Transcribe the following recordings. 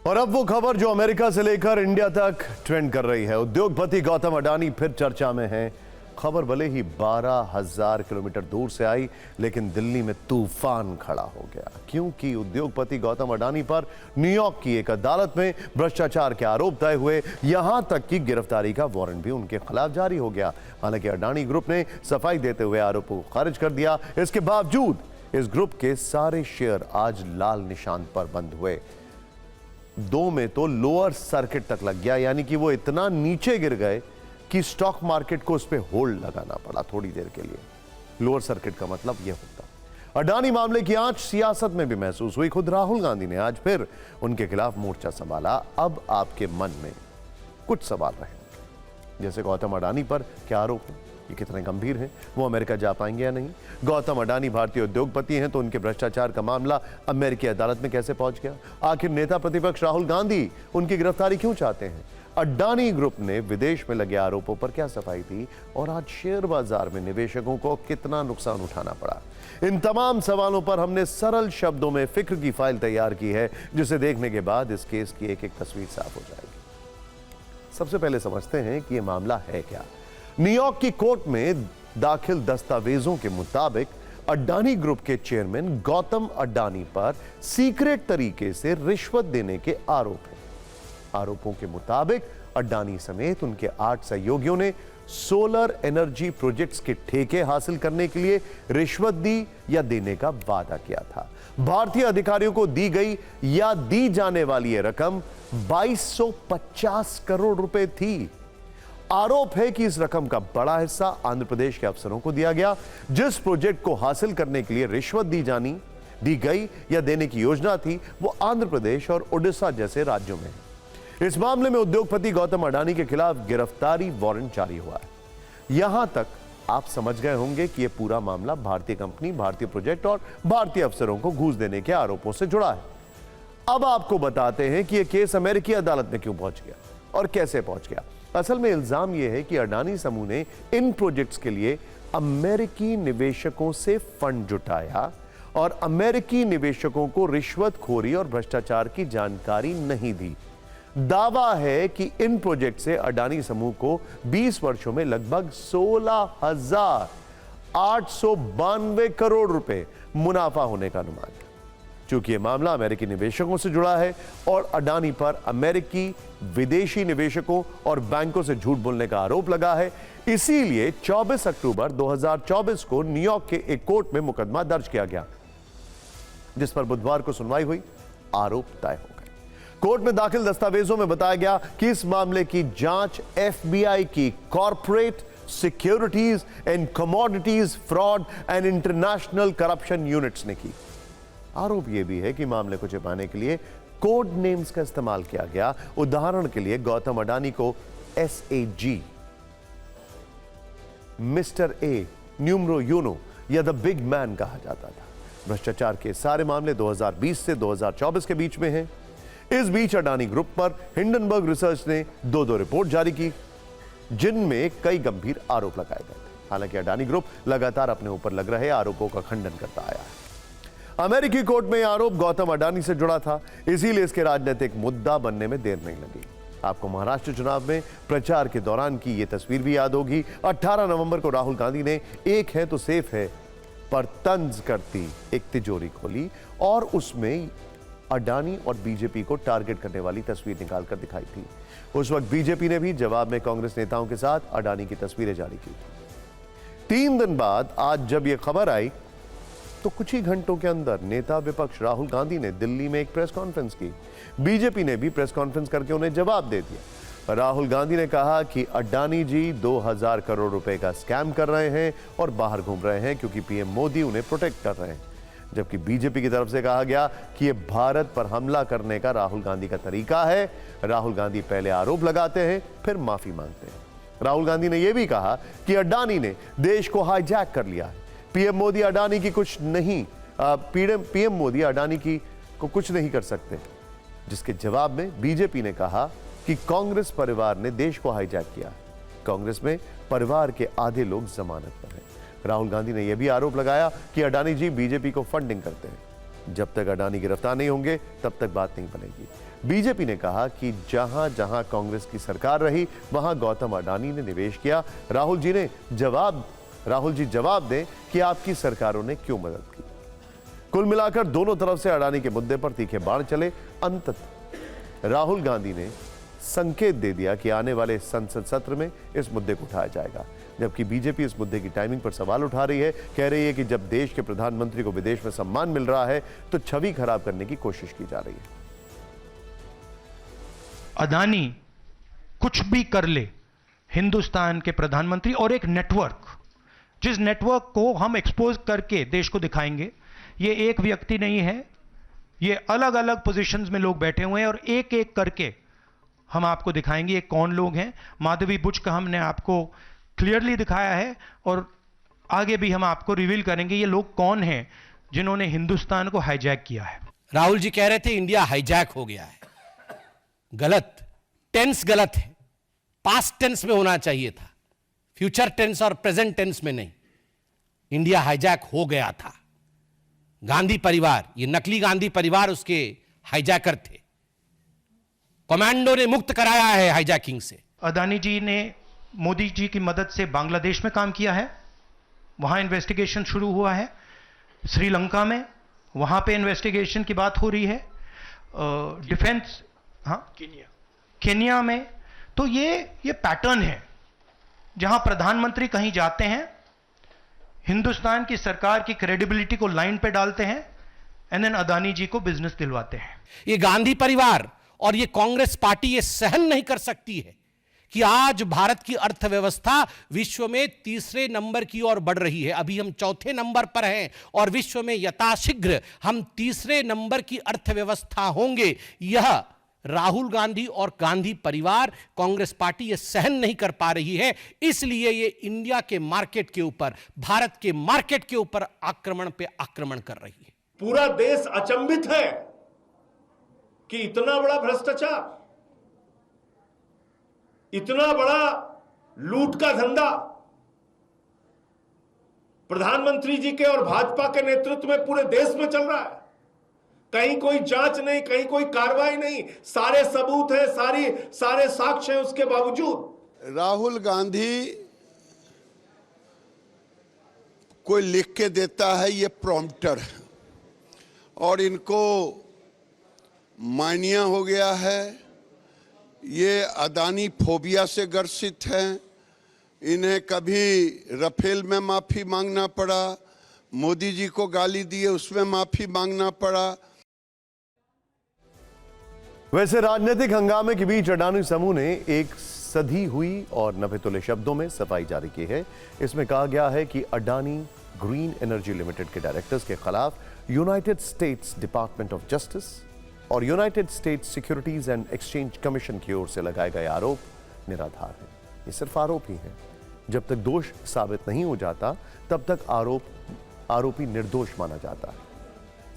और अब वो खबर जो अमेरिका से लेकर इंडिया तक ट्रेंड कर रही है। उद्योगपति गौतम अडानी फिर चर्चा में हैं। खबर भले ही 12,000 किलोमीटर दूर से आई, लेकिन दिल्ली में तूफान खड़ा हो गया, क्योंकि उद्योगपति गौतम अडानी पर न्यूयॉर्क की एक अदालत में भ्रष्टाचार के आरोप तय हुए। यहां तक कि गिरफ्तारी का वारंट भी उनके खिलाफ जारी हो गया। हालांकि अडानी ग्रुप ने सफाई देते हुए आरोपों को खारिज कर दिया। इसके बावजूद इस ग्रुप के सारे शेयर आज लाल निशान पर बंद हुए। 2 में तो लोअर सर्किट तक लग गया, यानी कि वो इतना नीचे गिर गए कि स्टॉक मार्केट को उस पर होल्ड लगाना पड़ा थोड़ी देर के लिए। लोअर सर्किट का मतलब यह होता। अडानी मामले की आंच सियासत में भी महसूस हुई। खुद राहुल गांधी ने आज फिर उनके खिलाफ मोर्चा संभाला। अब आपके मन में कुछ सवाल रहेंगे, जैसे गौतम अडानी पर क्या आरोप है, ये कितने गंभीर हैं, वो अमेरिका जा पाएंगे या नहीं। गौतम अडानी भारतीय उद्योगपति हैं, तो उनके भ्रष्टाचार का मामला अमेरिकी अदालत में कैसे पहुंच गया। आखिर नेता प्रतिपक्ष राहुल गांधी उनकी गिरफ्तारी क्यों चाहते हैं। अडानी ग्रुप ने विदेश में लगे आरोपों पर क्या सफाई दी, और आज शेयर बाजार में निवेशकों को कितना नुकसान उठाना पड़ा। इन तमाम सवालों पर हमने सरल शब्दों में फिक्र की फाइल तैयार की है, जिसे देखने के बाद इस केस की एक एक तस्वीर साफ हो जाएगी। सबसे पहले समझते हैं कि यह मामला है क्या। न्यूयॉर्क की कोर्ट में दाखिल दस्तावेजों के मुताबिक अडानी ग्रुप के चेयरमैन गौतम अडानी पर सीक्रेट तरीके से रिश्वत देने के आरोप हैं। आरोपों के मुताबिक अडानी समेत उनके 8 सहयोगियों ने सोलर एनर्जी प्रोजेक्ट्स के ठेके हासिल करने के लिए रिश्वत दी या देने का वादा किया था। भारतीय अधिकारियों को दी गई या दी जाने वाली यह रकम 2250 करोड़ रुपए थी। आरोप है कि इस रकम का बड़ा हिस्सा आंध्र प्रदेश के अफसरों को दिया गया। जिस प्रोजेक्ट को हासिल करने के लिए रिश्वत दी गई या देने की योजना थी, वो आंध्र प्रदेश और उड़ीसा जैसे राज्यों में है। इस मामले में उद्योगपति गौतम अडानी के खिलाफ गिरफ्तारी वारंट जारी हुआ है। यहां तक आप समझ गए होंगे कि यह पूरा मामला भारतीय कंपनी, भारतीय प्रोजेक्ट और भारतीय अफसरों को घूस देने के आरोपों से जुड़ा है। अब आपको बताते हैं कि यह केस अमेरिकी अदालत में क्यों पहुंच गया और कैसे पहुंच गया। असल में इल्जाम यह है कि अडानी समूह ने इन प्रोजेक्ट्स के लिए अमेरिकी निवेशकों से फंड जुटाया और अमेरिकी निवेशकों को रिश्वतखोरी और भ्रष्टाचार की जानकारी नहीं दी। दावा है कि इन प्रोजेक्ट से अडानी समूह को 20 वर्षों में लगभग 16,892 करोड़ रुपए मुनाफा होने का अनुमान है। चूंकि यह मामला अमेरिकी निवेशकों से जुड़ा है और अडानी पर अमेरिकी विदेशी निवेशकों और बैंकों से झूठ बोलने का आरोप लगा है, इसीलिए 24 अक्टूबर 2024 को न्यूयॉर्क के एक कोर्ट में मुकदमा दर्ज किया गया, जिस पर बुधवार को सुनवाई हुई। आरोप तय हो गए। कोर्ट में दाखिल दस्तावेजों में बताया गया कि इस मामले की जांच FBI की corporate securities and commodities fraud and international corruption units ने की। आरोप यह भी है कि मामले को छिपाने के लिए कोड नेम्स का इस्तेमाल किया गया। उदाहरण के लिए गौतम अडानी को SAG, mister A, numero uno या द बिग मैन कहा जाता था। भ्रष्टाचार के सारे मामले 2020 से 2024 के बीच में हैं। इस बीच अडानी ग्रुप पर हिंडनबर्ग रिसर्च ने 2 रिपोर्ट जारी की, जिनमें कई गंभीर आरोप लगाए गए थे। हालांकि अडानी ग्रुप लगातार अपने ऊपर लग रहे आरोपों का खंडन करता आया है। अमेरिकी कोर्ट में यह आरोप गौतम अडानी से जुड़ा था, इसीलिए इसके राजनीतिक मुद्दा बनने में देर नहीं लगी। आपको महाराष्ट्र चुनाव में प्रचार के दौरान की यह तस्वीर भी याद होगी। 18 नवंबर को राहुल गांधी ने एक है तो सेफ है पर तंज करती एक तिजोरी खोली और उसमें अडानी और बीजेपी को टारगेट करने वाली तस्वीर निकालकर दिखाई थी। उस वक्त बीजेपी ने भी जवाब में कांग्रेस नेताओं के साथ अडानी की तस्वीरें जारी की थी। 3 दिन बाद आज जब यह खबर आई, तो कुछ ही घंटों के अंदर नेता विपक्ष राहुल गांधी ने दिल्ली में एक प्रेस कॉन्फ्रेंस की। बीजेपी ने भी प्रेस कॉन्फ्रेंस करके उन्हें जवाब दे दिया। राहुल गांधी ने कहा कि अडानी जी 2000 करोड़ रुपए का स्कैम कर रहे हैं और बाहर घूम रहे हैं, क्योंकि पीएम मोदी उन्हें प्रोटेक्ट कर रहे हैं। जबकि बीजेपी की तरफ से कहा गया कि यह भारत पर हमला करने का राहुल गांधी का तरीका है। राहुल गांधी पहले आरोप लगाते हैं, फिर माफी मांगते हैं। राहुल गांधी ने यह भी कहा कि अडानी ने देश को हाईजैक कर लिया है। पीएम मोदी अडानी की को कुछ नहीं कर सकते। जिसके जवाब में बीजेपी ने कहा कि कांग्रेस परिवार ने देश को हाईजैक किया है। कांग्रेस में परिवार के आधे लोग जमानत पर हैं। राहुल गांधी ने यह भी आरोप लगाया कि अडानी जी बीजेपी को फंडिंग करते हैं। जब तक अडानी गिरफ्तार नहीं होंगे तब तक बात नहीं बनेगी। बीजेपी ने कहा कि जहां जहां कांग्रेस की सरकार रही वहां गौतम अडानी ने निवेश किया। राहुल जी जवाब दें कि आपकी सरकारों ने क्यों मदद की। कुल मिलाकर दोनों तरफ से अडानी के मुद्दे पर तीखे बाण चले। अंततः राहुल गांधी ने संकेत दे दिया कि आने वाले संसद सत्र में इस मुद्दे को उठाया जाएगा, जबकि बीजेपी इस मुद्दे की टाइमिंग पर सवाल उठा रही है। कह रही है कि जब देश के प्रधानमंत्री को विदेश में सम्मान मिल रहा है तो छवि खराब करने की कोशिश की जा रही है। अडानी कुछ भी कर ले, हिंदुस्तान के प्रधानमंत्री और एक नेटवर्क, जिस नेटवर्क को हम एक्सपोज करके देश को दिखाएंगे, ये एक व्यक्ति नहीं है, ये अलग अलग पोजीशंस में लोग बैठे हुए हैं और एक एक करके हम आपको दिखाएंगे ये कौन लोग हैं। माधवी बुच का हमने आपको क्लियरली दिखाया है और आगे भी हम आपको रिवील करेंगे ये लोग कौन हैं जिन्होंने हिंदुस्तान को हाईजैक किया है। राहुल जी कह रहे थे इंडिया हाईजैक हो गया है, गलत, टेंस गलत है, पास्ट टेंस में होना चाहिए था, फ्यूचर टेंस और प्रेजेंट टेंस में नहीं। इंडिया हाईजैक हो गया था। गांधी परिवार, ये नकली गांधी परिवार उसके हाईजैकर थे। कमांडो ने मुक्त कराया है हाईजैकिंग से। अडानी जी ने मोदी जी की मदद से बांग्लादेश में काम किया है, वहां इन्वेस्टिगेशन शुरू हुआ है। श्रीलंका में वहां पे इन्वेस्टिगेशन की बात हो रही है। डिफेंस, हाँ, केन्या में। तो ये पैटर्न है जहां प्रधानमंत्री कहीं जाते हैं, हिंदुस्तान की सरकार की क्रेडिबिलिटी को लाइन पे डालते हैं एंड देन अडानी जी को बिजनेस दिलवाते हैं। ये गांधी परिवार और ये कांग्रेस पार्टी ये सहन नहीं कर सकती है कि आज भारत की अर्थव्यवस्था विश्व में तीसरे नंबर की ओर बढ़ रही है। अभी हम चौथे नंबर पर हैं और विश्व में यथाशीघ्र हम तीसरे नंबर की अर्थव्यवस्था होंगे। यह राहुल गांधी और गांधी परिवार, कांग्रेस पार्टी ये सहन नहीं कर पा रही है, इसलिए ये इंडिया के मार्केट के ऊपर, भारत के मार्केट के ऊपर आक्रमण पे आक्रमण कर रही है। पूरा देश अचंभित है कि इतना बड़ा भ्रष्टाचार, इतना बड़ा लूट का धंधा प्रधानमंत्री जी के और भाजपा के नेतृत्व में पूरे देश में चल रहा है। कहीं कोई जांच नहीं, कहीं कोई कार्रवाई नहीं, सारे सबूत हैं, सारे साक्ष्य हैं, उसके बावजूद राहुल गांधी कोई लिख के देता है, ये प्रॉम्प्टर है और इनको मानिया हो गया है। ये अडानी फोबिया से ग्रसित हैं। इन्हें कभी राफेल में माफी मांगना पड़ा, मोदी जी को गाली दिए उसमें माफी मांगना पड़ा। वैसे राजनीतिक हंगामे के बीच अडानी समूह ने एक सधी हुई और नफे-तुले शब्दों में सफाई जारी की है। इसमें कहा गया है कि अडानी ग्रीन एनर्जी लिमिटेड के डायरेक्टर्स के खिलाफ United States Department of Justice और United States Securities and Exchange Commission की ओर से लगाए गए आरोप निराधार हैं। ये सिर्फ आरोप ही हैं। जब तक दोष साबित नहीं हो जाता तब तक आरोपी निर्दोष माना जाता है।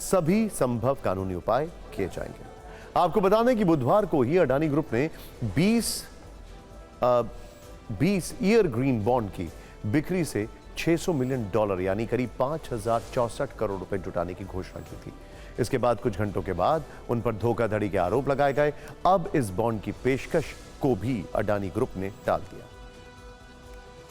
सभी संभव कानूनी उपाय किए जाएंगे। आपको बता दें कि बुधवार को ही अडानी ग्रुप ने 20 ईयर ग्रीन बॉन्ड की बिक्री से $600 मिलियन यानी करीब 5064 करोड़ रुपए जुटाने की घोषणा की थी। इसके बाद कुछ घंटों के बाद उन पर धोखाधड़ी के आरोप लगाए गए। अब इस बॉन्ड की पेशकश को भी अडानी ग्रुप ने टाल दिया।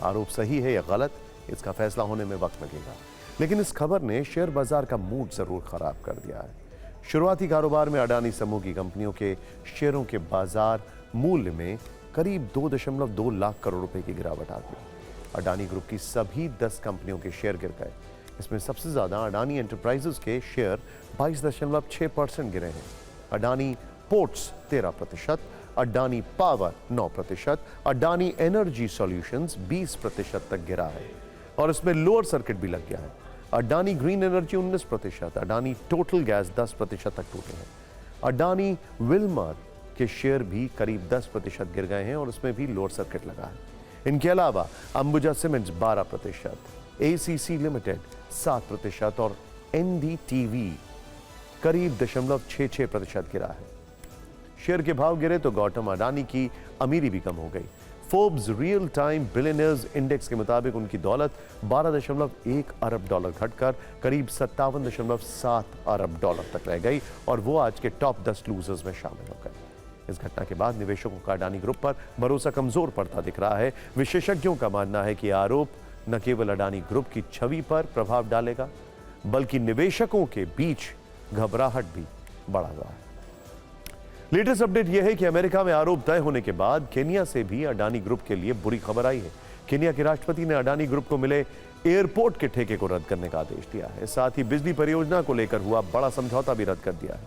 आरोप सही है या गलत, इसका फैसला होने में वक्त लगेगा, लेकिन इस खबर ने शेयर बाजार का मूड जरूर खराब कर दिया है। शुरुआती कारोबार में अडानी समूह की कंपनियों के शेयरों के बाजार मूल्य में करीब 2.2 लाख करोड़ रुपए की गिरावट आ गई। अडानी ग्रुप की सभी 10 कंपनियों के शेयर गिर गए। इसमें सबसे ज्यादा अडानी एंटरप्राइजेस के शेयर 22.6% गिरे हैं। Adani ports 13%, Adani power 9%, Adani energy solutions 20% तक गिरा है और इसमें लोअर सर्किट भी लग गया है। Adani Green energy 19%, Adani total gas 10% तक टूटे हैं। अडानी विल्मर के शेयर भी करीब 10% गिर गए हैं और उसमें भी लोअर सर्किट लगा है। इनके अलावा अंबुजा सीमेंट्स 12%, एसीसी लिमिटेड 7% और एनडीटीवी करीब 0.66% गिरा है। शेयर के भाव गिरे तो गौतम अडानी की अमीरी भी कम हो गई। Forbes real time billionaires index के मुताबिक उनकी दौलत 12.1 अरब डॉलर घटकर करीब 57.7 अरब डॉलर तक रह गई और वो आज के टॉप 10 लूजर्स में शामिल हो गए। इस घटना के बाद निवेशकों का अडानी ग्रुप पर भरोसा कमजोर पड़ता दिख रहा है। विशेषज्ञों का मानना है कि आरोप न केवल अडानी ग्रुप की छवि पर प्रभाव डालेगा, बल्कि निवेशकों के बीच घबराहट भी बढ़ा हुआ है। लेटेस्ट अपडेट यह है कि अमेरिका में आरोप तय होने के बाद केन्या से भी अडानी ग्रुप के लिए बुरी खबर आई है। केन्या के राष्ट्रपति ने अडानी ग्रुप को मिले एयरपोर्ट के ठेके को रद्द करने का आदेश दिया है। साथ ही बिजली परियोजना को लेकर हुआ बड़ा समझौता भी रद्द कर दिया है।